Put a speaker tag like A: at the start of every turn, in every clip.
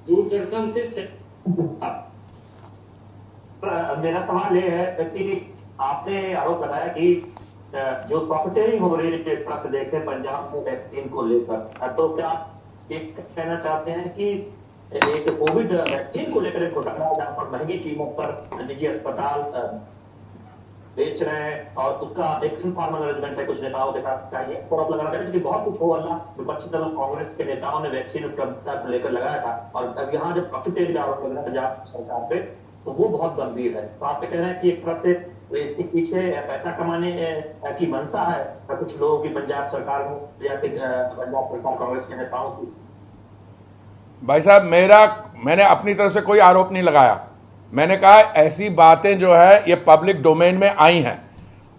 A: दूरदर्शन से
B: मेरा सवाल ये है कि आपने आरोप लगाया कि जो प्रॉफिटिंग हो रही है ट्रस्ट देखते पंजाब में वैक्सीन को लेकर, तो क्या ये कहना चाहते हैं कि एक कोविड वैक्सीन को लेकर एक घोटाला जहां पर महंगी कीमत पर निजी अस्पताल बेच रहे हैं और उसका एक इनफॉर्मल अरेंजमेंट है कुछ नेताओं के साथ, का ये आरोप लगा रहा है कि बहुत कुछ हो अल्लाह विपक्षी दल कांग्रेस के नेताओं ने वैक्सीन उपलब्धता को लेकर लगाया था, और अब यहाँ जब प्रॉफिटिंग का आरोप लग रहा है पंजाब सरकार पे, तो वो बहुत गंभीर है। तो आप कह रहे हैं कि एक तरह से इसके पीछे पैसा कमाने की मंशा है कुछ लोगों की, पंजाब सरकार हो या फिर पंजाब सरकार कांग्रेस के नेताओं की।
C: भाई साहब, मैंने अपनी तरफ से कोई आरोप नहीं लगाया। मैंने कहा ऐसी बातें जो है ये पब्लिक डोमेन में आई हैं,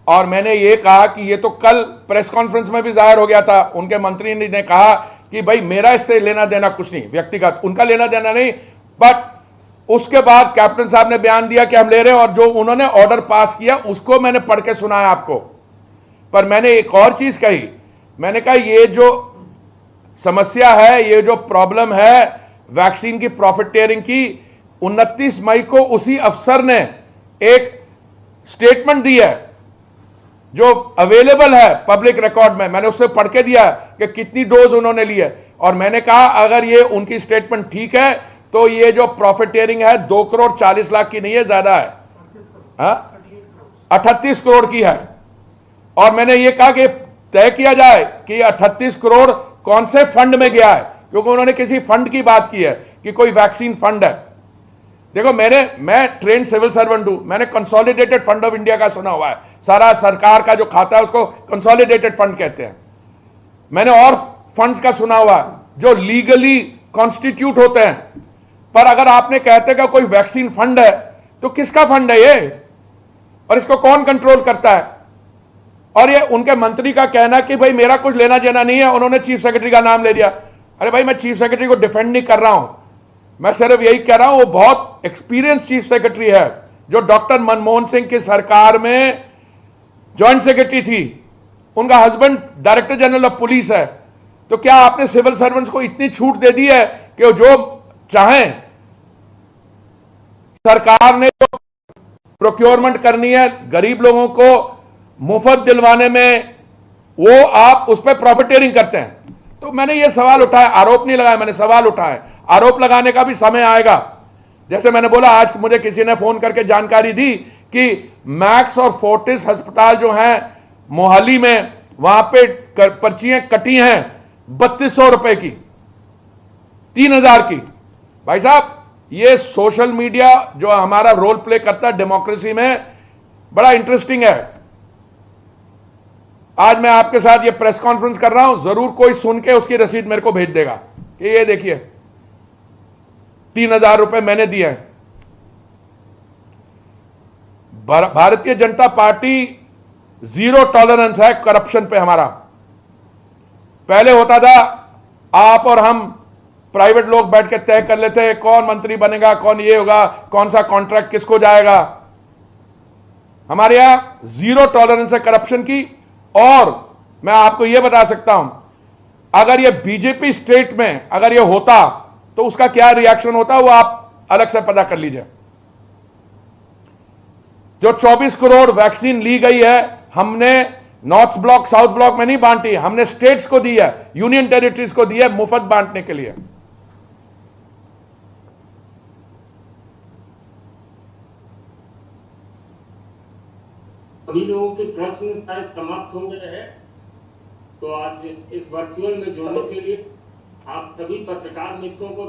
C: और मैंने ये कहा कि ये तो कल प्रेस कॉन्फ्रेंस में भी जाहिर हो गया था। उनके मंत्री ने कहा कि भाई मेरा इससे लेना देना कुछ नहीं, व्यक्तिगत उनका लेना देना नहीं, बट उसके बाद कैप्टन साहब ने बयान दिया कि हम ले रहे हैं, और जो उन्होंने ऑर्डर पास किया उसको मैंने पढ़ के सुनाया आपको। पर मैंने एक और चीज कही, मैंने कहा ये जो समस्या है, ये जो प्रॉब्लम है वैक्सीन की प्रॉफिटियरिंग की, 29 मई को उसी अफसर ने एक स्टेटमेंट दी है जो अवेलेबल है पब्लिक रिकॉर्ड में। मैंने उससे पढ़ के दिया कि कितनी डोज उन्होंने ली है, और मैंने कहा अगर ये उनकी स्टेटमेंट ठीक है तो ये जो प्रॉफिटियरिंग है 2 करोड़ 40 लाख की नहीं है, ज्यादा है, 38 करोड़ की है। और मैंने ये कहा कि तय किया जाए कि 38 करोड़ कौन से फंड में गया है, क्योंकि उन्होंने किसी फंड की बात की है कि कोई वैक्सीन फंड है। देखो मैं ट्रेन सिविल सर्वेंट हूं, मैंने कंसोलिडेटेड फंड ऑफ इंडिया का सुना हुआ है, सारा सरकार का जो खाता है उसको कंसोलिडेटेड फंड कहते हैं। मैंने और फंड्स का सुना हुआ है जो लीगली कॉन्स्टिट्यूट होते हैं। पर अगर आपने कहते कि कोई वैक्सीन फंड है, तो किसका फंड है ये, और इसको कौन कंट्रोल करता है? और ये उनके मंत्री का कहना कि भाई मेरा कुछ लेना देना नहीं है, उन्होंने चीफ सेक्रेटरी का नाम ले लिया। अरे भाई, मैं चीफ सेक्रेटरी को डिफेंड नहीं कर रहा हूं, मैं सिर्फ यही कह रहा हूं वो बहुत एक्सपीरियंस चीफ सेक्रेटरी है, जो डॉक्टर मनमोहन सिंह की सरकार में ज्वाइंट सेक्रेटरी थी, उनका husband director general of police है। तो क्या आपने सिविल सर्वेंट्स को इतनी छूट दे दी है कि वो जो चाहें, सरकार ने जो प्रोक्योरमेंट करनी है गरीब लोगों को मुफ्त दिलवाने में, वो आप उस पर प्रॉफिटियरिंग करते हैं? तो मैंने ये सवाल उठाया, आरोप नहीं लगाया, मैंने सवाल उठाया। आरोप लगाने का भी समय आएगा। जैसे मैंने बोला, आज मुझे किसी ने फोन करके जानकारी दी कि मैक्स और फोर्टिस अस्पताल जो हैं मोहाली में, वहां पे पर्चियां कटी हैं 3200 रुपए की, 3000 की। भाई साहब, ये सोशल मीडिया जो हमारा रोल प्ले करता है डेमोक्रेसी में, बड़ा इंटरेस्टिंग है। आज मैं आपके साथ ये प्रेस कॉन्फ्रेंस कर रहा हूं, जरूर कोई सुन के उसकी रसीद मेरे को भेज देगा कि ये देखिए 3000 रुपए मैंने दिए हैं। Bharatiya Janata party zero tolerance है करप्शन पे हमारा। पहले होता था आप और हम प्राइवेट लोग बैठ के तय कर लेते हैं कौन मंत्री बनेगा, कौन ये होगा, कौन सा कॉन्ट्रैक्ट किसको जाएगा। हमारे यहां जीरो टॉलरेंस है करप्शन की। और मैं आपको यह बता सकता हूं, अगर ये बीजेपी स्टेट में अगर ये होता तो उसका क्या रिएक्शन होता, वो आप अलग से पता कर लीजिए। जो 24 करोड़ वैक्सीन ली गई है, हमने नॉर्थ ब्लॉक साउथ ब्लॉक में नहीं बांटी, हमने स्टेट्स को दी है, यूनियन टेरिटरीज को दी है मुफ्त बांटने के लिए।
A: सभी लोगों के प्रश्न शायद समाप्त हो गए हैं, तो आज इस वर्चुअल में जुड़ने के लिए आप सभी पत्रकार मित्रों को